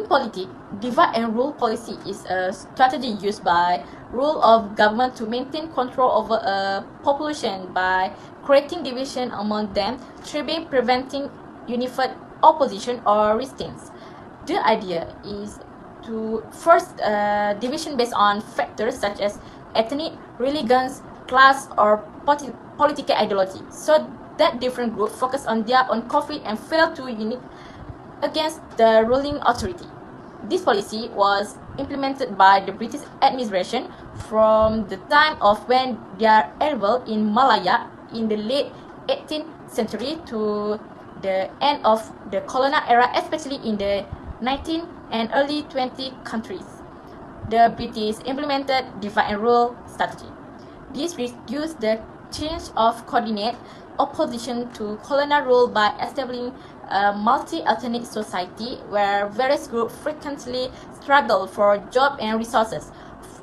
politics, divide and rule policy is a strategy used by rule of government to maintain control over a population by creating division among them, thereby preventing unified opposition or resistance. The idea is to first division based on factors such as ethnic, religions, class, or political ideology, so that different groups focus on their own conflict and fail to unite against the ruling authority. This policy was implemented by the British administration from the time of when their arrival in Malaya in the late 18th century to the end of the colonial era, especially in the 19th and early 20th countries. The British implemented divide and rule strategy. This reduced the chance of coordinate opposition to colonial rule by establishing a multi-ethnic society where various groups frequently struggle for jobs and resources.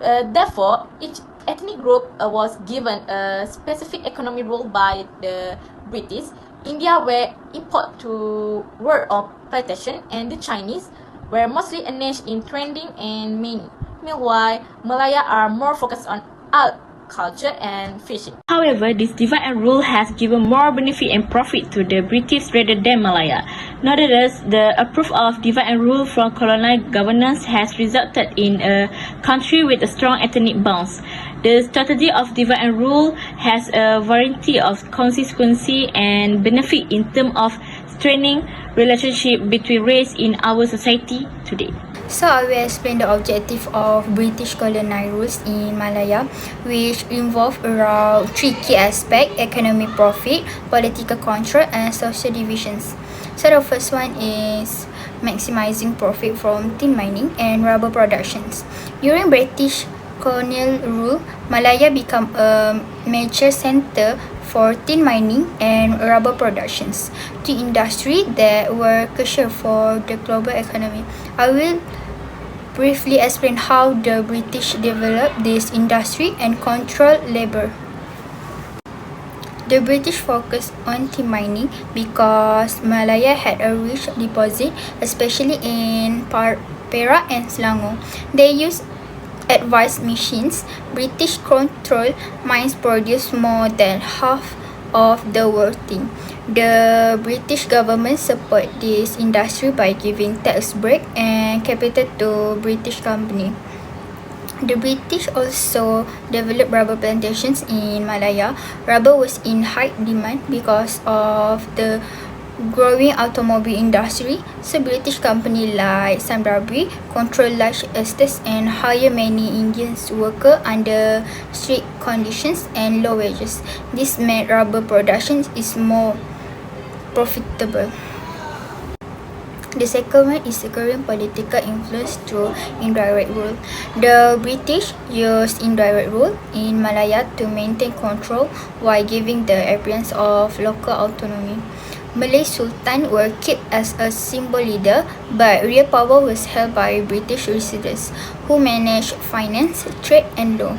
Therefore, each ethnic group was given a specific economic rule by the British. India were import to work of plantation, and the Chinese were mostly engaged in trading and mining. Meanwhile, Malaya are more focused on art, culture, and fishing. However, this divide and rule has given more benefit and profit to the British rather than Malaya. Nonetheless, the approval of divide and rule from colonial governance has resulted in a country with a strong ethnic bonds. The strategy of divide and rule has a variety of consequences and benefit in terms of strengthening relationship between race in our society today. So I will explain the objective of British colonial rules in Malaya, which involve around three key aspects: economic profit, political control, and social divisions. So the first one is maximizing profit from tin mining and rubber productions. During British colonial rule, Malaya became a major center for tin mining and rubber productions, two industries that were crucial for the global economy. I will briefly explain how the British developed this industry and controlled labor. The British focused on tin mining because Malaya had a rich deposit, especially in Perak and Selangor. They used advanced machines. British controlled mines produced more than half of the world tin. The British government support this industry by giving tax break and capital to British company. The British also developed rubber plantations in Malaya. Rubber was in high demand because of the growing automobile industry, so British companies like Sunbury control large estates and hire many Indian workers under strict conditions and low wages. This made rubber production is more profitable. The second one is securing political influence through indirect rule. The British used indirect rule in Malaya to maintain control while giving the appearance of local autonomy. Malay Sultan were kept as a symbol leader, but real power was held by British residents who managed finance, trade, and law.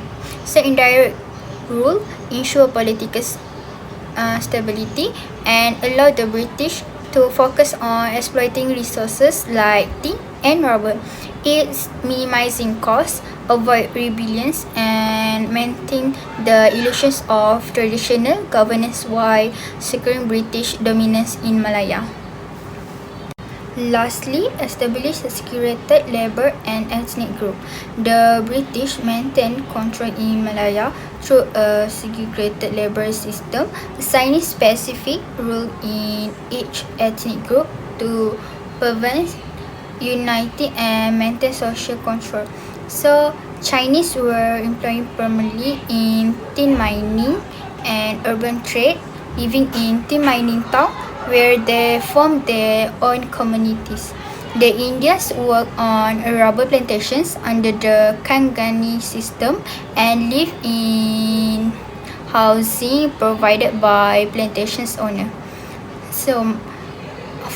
So indirect rule ensured political stability and allowed the British to focus on exploiting resources like tin and rubber. It's minimizing costs, avoid rebellions, and maintain the illusions of traditional governance while securing British dominance in Malaya. Lastly, establish a segregated labor and ethnic group. The British maintained control in Malaya through a segregated labor system, assigning specific rule in each ethnic group to prevent unity and maintain social control. So, Chinese were employed primarily in tin mining and urban trade, living in tin mining town where they formed their own communities. The Indians worked on rubber plantations under the Kangani system and lived in housing provided by plantations owner. So,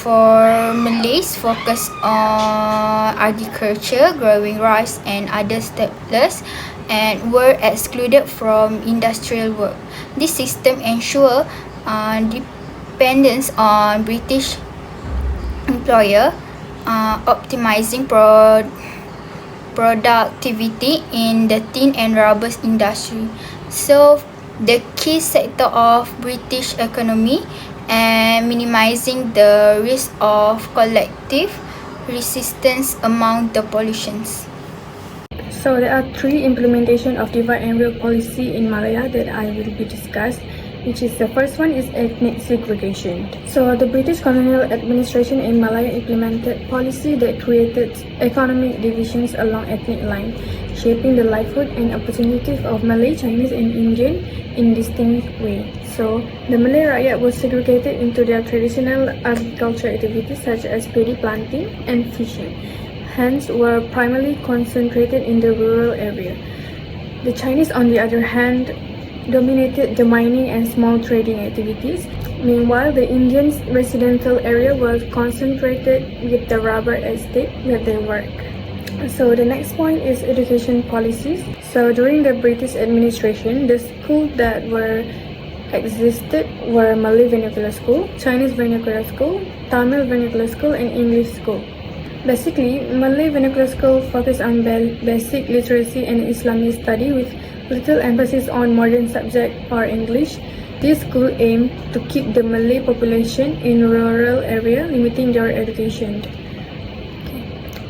for Malays, focus on agriculture, growing rice and other staples, and were excluded from industrial work. This system ensured dependence on British employer optimizing productivity in the tin and rubber industry. So, the key sector of British economy and minimizing the risk of collective resistance among the pollutions. So there are three implementation of divide and rule policy in Malaya that I will be discussed, which is the first one is ethnic segregation. So the British colonial administration in Malaya implemented policy that created economic divisions along ethnic lines, shaping the livelihood and opportunities of Malay, Chinese and Indian in distinct ways. So the Malay Rakyat was segregated into their traditional agricultural activities such as paddy planting and fishing, hence were primarily concentrated in the rural area. The Chinese, on the other hand, dominated the mining and small trading activities. Meanwhile, the Indians' residential area was concentrated with the rubber estate where they work. So the next point is education policies. So during the British administration, the schools that were existed were Malay Vernacular School, Chinese Vernacular School, Tamil Vernacular School, and English School. Basically, Malay Vernacular School focused on basic literacy and Islamic study with little emphasis on modern subject or English. This school aimed to keep the Malay population in rural area, limiting their education.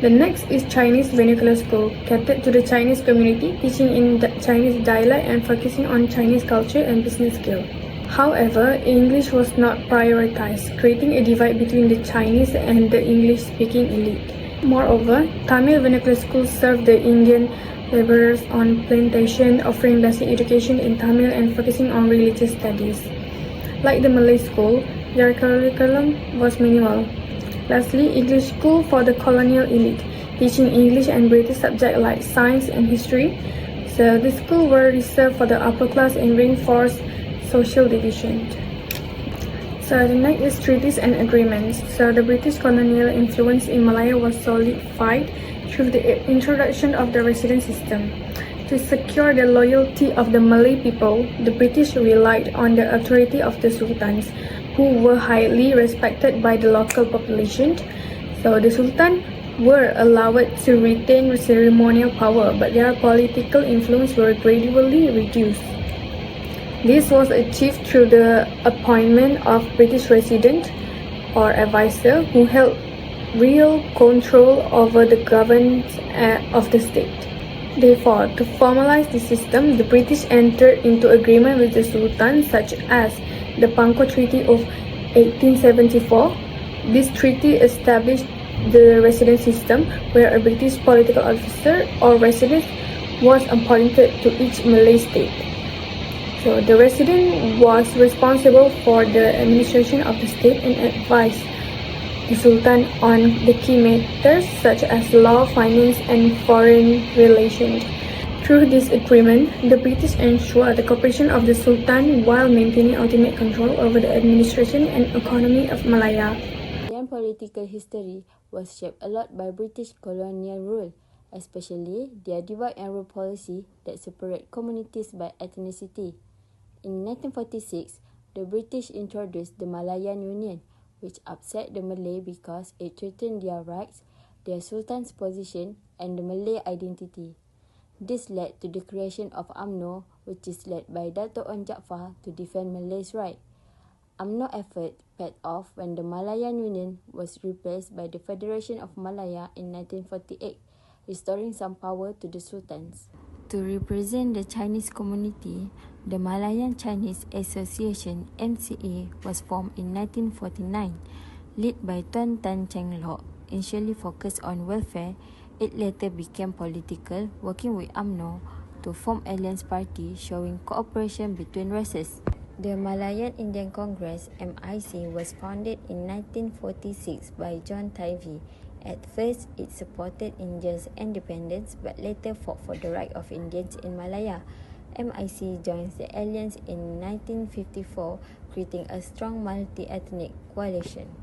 The next is Chinese Vernacular School, catered to the Chinese community, teaching in the Chinese dialect and focusing on Chinese culture and business skills. However, English was not prioritized, creating a divide between the Chinese and the English-speaking elite. Moreover, Tamil Vernacular Schools served the Indian laborers on plantation, offering basic education in Tamil and focusing on religious studies. Like the Malay school, their curriculum was minimal. Lastly, English school for the colonial elite, teaching English and British subjects like science and history. So the schools were reserved for the upper class and reinforced social division. So the next is treaties and agreements. So the British colonial influence in Malaya was solidified through the introduction of the resident system. To secure the loyalty of the Malay people, the British relied on the authority of the sultans, who were highly respected by the local population. So the sultan were allowed to retain ceremonial power, but their political influence were gradually reduced. This was achieved through the appointment of British resident or advisor who held real control over the governance of the state. Therefore, to formalize the system, the British entered into agreement with the Sultan such as the Pangkor Treaty of 1874. This treaty established the resident system where a British political officer or resident was appointed to each Malay state. So the resident was responsible for the administration of the state and advised the Sultan on the key matters such as law, finance, and foreign relations. Through this agreement, the British ensured the cooperation of the Sultan while maintaining ultimate control over the administration and economy of Malaya. Malayan political history was shaped a lot by British colonial rule, especially their divide and rule policy that separate communities by ethnicity. In 1946, the British introduced the Malayan Union, which upset the Malay because it threatened their rights, their sultan's position, and the Malay identity. This led to the creation of UMNO, which is led by Dato' Onn Jaafar to defend Malays' rights. UMNO effort paid off when the Malayan Union was replaced by the Federation of Malaya in 1948, restoring some power to the sultans. To represent the Chinese community, the Malayan Chinese Association (MCA) was formed in 1949. Led by Tuan Tan Cheng Lock, initially focused on welfare, it later became political, working with UMNO to form Alliance Party showing cooperation between races. The Malayan Indian Congress (MIC) was founded in 1946 by John Tivey. At first, it supported Indians' independence but later fought for the right of Indians in Malaya. MIC joins the alliance in 1954, creating a strong multi-ethnic coalition.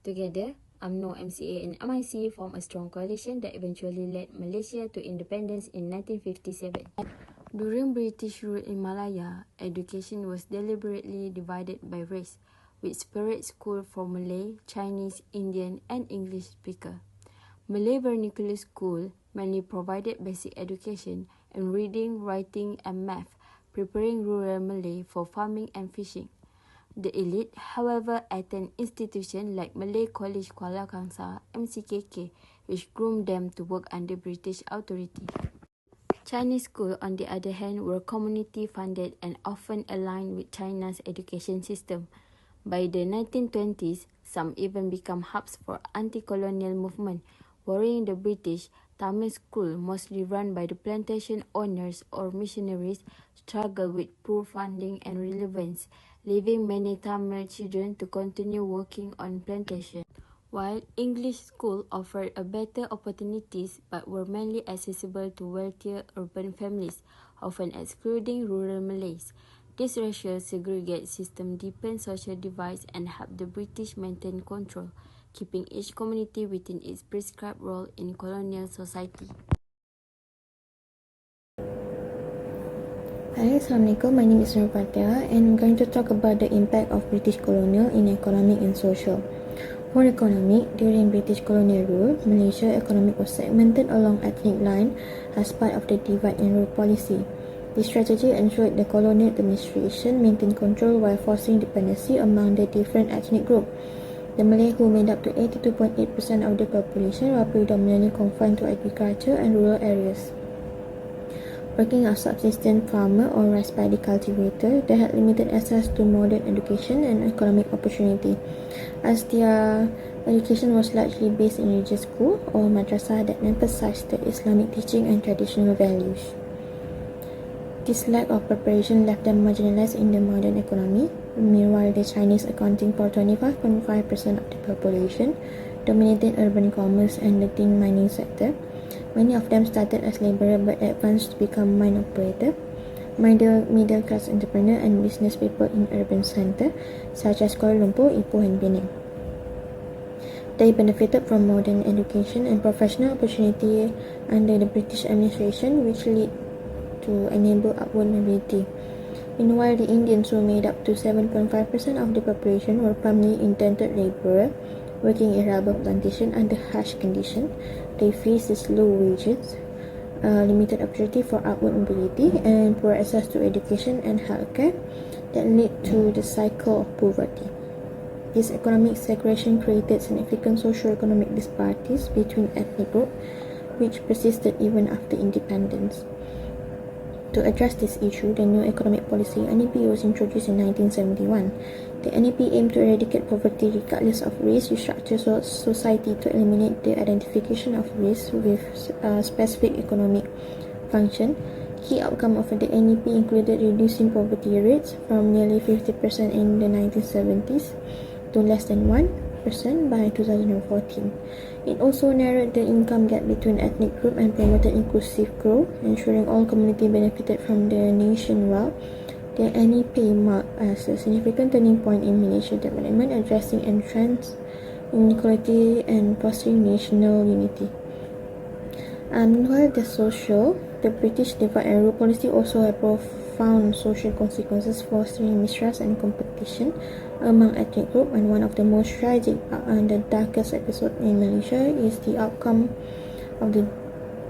Together, UMNO, MCA and MIC formed a strong coalition that eventually led Malaysia to independence in 1957. During British rule in Malaya, education was deliberately divided by race, with separate schools for Malay, Chinese, Indian, and English speakers. Malay Vernacular School mainly provided basic education in reading, writing, and math, preparing rural Malay for farming and fishing. The elite, however, attend institutions like Malay College Kuala Kangsar (MCKK), which groomed them to work under British authority. Chinese schools, on the other hand, were community-funded and often aligned with China's education system. By the 1920s, some even became hubs for anti-colonial movement, worrying the British. Tamil schools, mostly run by the plantation owners or missionaries, struggled with poor funding and relevance, leaving many Tamil children to continue working on plantations. While English schools offered a better opportunities but were mainly accessible to wealthier urban families, often excluding rural Malays. This racial segregate system deepened social divides and helped the British maintain control, keeping each community within its prescribed role in colonial society. Hi, Assalamualaikum. My name is Nur Fatia and I'm going to talk about the impact of British colonial in economic and social. For economic, during British colonial rule, Malaysia economic was segmented along ethnic line as part of the divide and rule policy. This strategy ensured the colonial administration maintained control while forcing dependency among the different ethnic groups. The Malay, who made up to 82.8% of the population, were predominantly confined to agriculture and rural areas. Working as subsistence farmer or rice paddy cultivator, they had limited access to modern education and economic opportunity, as their education was largely based in religious school or madrasah that emphasized the Islamic teaching and traditional values. This lack of preparation left them marginalized in the modern economy. Meanwhile, the Chinese, accounting for 25.5% of the population, dominated urban commerce and the tin mining sector. Many of them started as laborer but advanced to become mine operator, middle class entrepreneur and business people in urban centres such as Kuala Lumpur, Ipoh and Penang. They benefited from modern education and professional opportunity under the British administration, which led to enable upward mobility. Meanwhile, the Indians, who made up to 7.5% of the population, were primarily indentured laborer, working in rubber plantation under harsh conditions. They faced low wages, limited opportunity for upward mobility, and poor access to education and healthcare that led to the cycle of poverty. This economic segregation created significant socio-economic disparities between ethnic groups, which persisted even after independence. To address this issue, the new economic policy (NEP) was introduced in 1971. The NEP aimed to eradicate poverty regardless of race, restructure society to eliminate the identification of race with specific economic function. Key outcome of the NEP included reducing poverty rates from nearly 50% in the 1970s to less than 1% by 2014. It also narrowed the income gap between ethnic groups and promoted inclusive growth, ensuring all communities benefited from the nation wealth. The NEP marked as a significant turning point in Malaysian development, addressing entrenched inequality and fostering national unity. Meanwhile, the British divide and rule policy also had profound social consequences, fostering mistrust and competition among ethnic groups. And one of the most tragic and the darkest episodes in Malaysia is the outcome of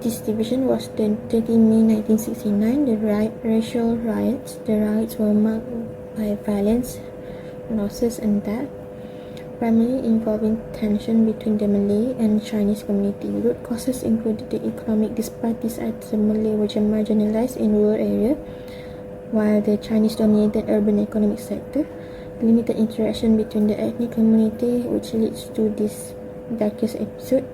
this division was the 13 May 1969, the racial riots. The riots were marked by violence, losses and death, primarily involving tension between the Malay and Chinese community. Root causes included the economic disparities as the Malay were marginalized in rural areas, while the Chinese dominated urban economic sector. Limited interaction between the ethnic community, which leads to this darkest episode.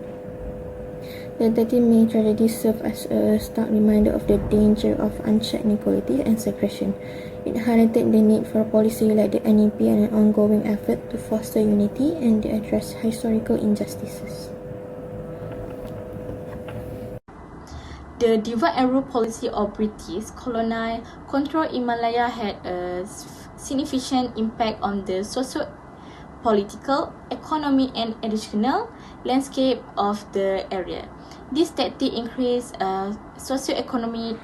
The 13 May tragedy served as a stark reminder of the danger of unchecked inequality and segregation. It highlighted the need for a policy like the NEP and an ongoing effort to foster unity and to address historical injustices. The divide and rule policy of British colonial control in Malaya had a significant impact on the socio-political, economic and educational landscape of the area. This tactic increased socio-economic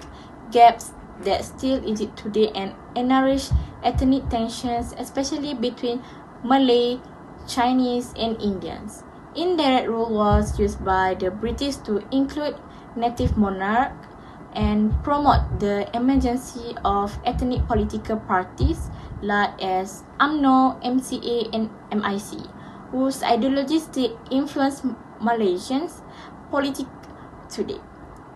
gaps that still exist today and encouraged ethnic tensions, especially between Malay, Chinese, and Indians. Indirect rule was used by the British to include native monarchs and promote the emergence of ethnic political parties like as UMNO, MCA, and MIC, whose ideologies still influence Malaysians' politics today.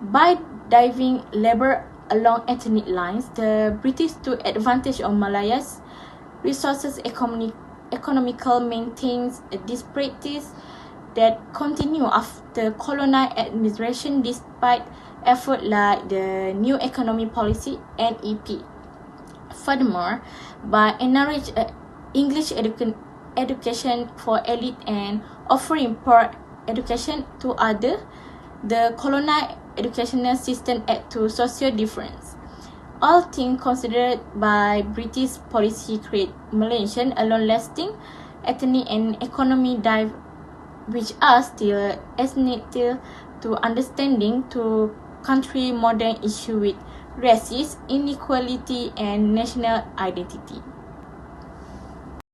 By diving labor along ethnic lines, the British took advantage of Malaya's resources economical maintains disparities that continue after colonial administration despite effort like the New Economy Policy (NEP). Furthermore, by encouraging English education for elite and offering poor education to others, the colonial educational system add to social difference. All things considered by British policy create Malaysian a long-lasting ethnic and economic dive which are still essential to understanding to country modern issue with racism, inequality and national identity.